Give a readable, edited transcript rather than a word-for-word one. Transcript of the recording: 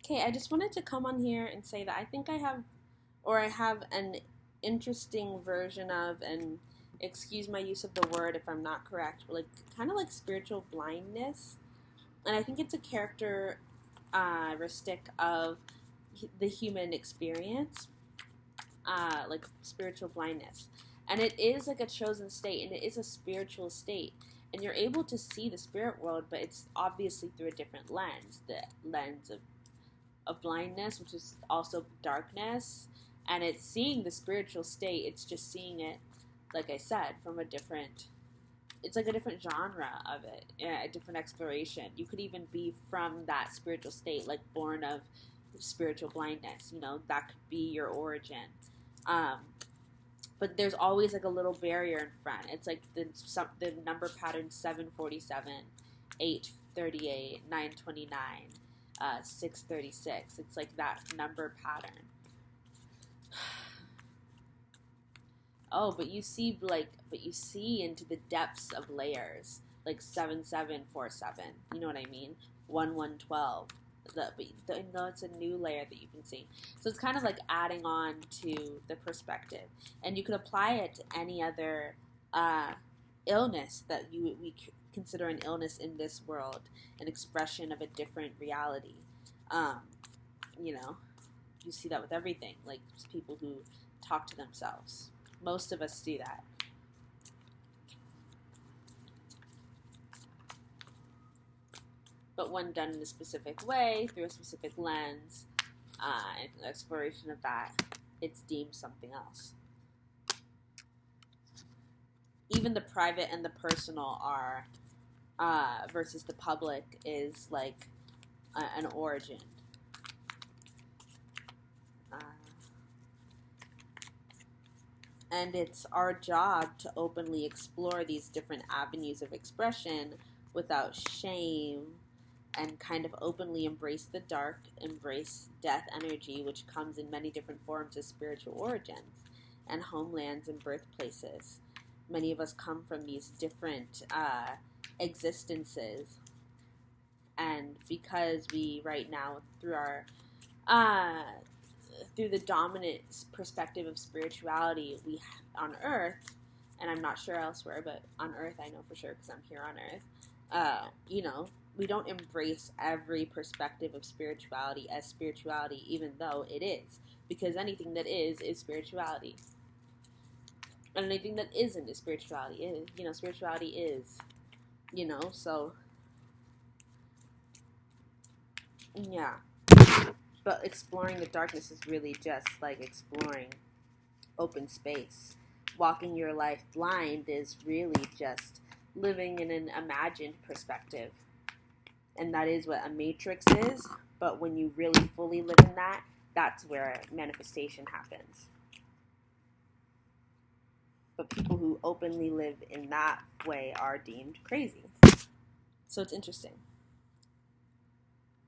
Okay, I just wanted to come on here and say that I think I have an interesting version of, and excuse my use of the word if I'm not correct, but like kind of like spiritual blindness. And I think it's a characteristic of the human experience, like spiritual blindness. And it is like a chosen state, and it is a spiritual state. And you're able to see the spirit world, but it's obviously through a different lens, the lens of blindness, which is also darkness. And it's seeing the spiritual state, it's just seeing it, like I said, from a different, it's like a different genre of it, a different exploration. You could even be from that spiritual state, like born of spiritual blindness, that could be your origin. Um, but there's always like a little barrier in front. It's like the number pattern 747, 838, 929, 636. It's like that number pattern. Oh, but you see into the depths of layers, like 7747. You know what I mean? 1112. No, it's a new layer that you can see. So it's kind of like adding on to the perspective, and you could apply it to any other illness that we consider an illness in this world, an expression of a different reality. You see that with everything, like people who talk to themselves. Most of us do that. But when done in a specific way, through a specific lens, and exploration of that, it's deemed something else. Even the private and the personal are, versus the public, is like an origin. And it's our job to openly explore these different avenues of expression without shame, and kind of openly embrace the dark, embrace death energy, which comes in many different forms as spiritual origins and homelands and birthplaces. Many of us come from these different existences, and because we right now, through the dominant perspective of spirituality, we on Earth, and I'm not sure elsewhere, but on Earth I know for sure because I'm here on Earth. We don't embrace every perspective of spirituality as spirituality, even though it is, because anything that is spirituality, and anything that isn't is spirituality. Spirituality is, so yeah. But exploring the darkness is really just like exploring open space. Walking your life blind is really just living in an imagined perspective. And that is what a matrix is. But when you really fully live in that, that's where manifestation happens. But people who openly live in that way are deemed crazy. So it's interesting.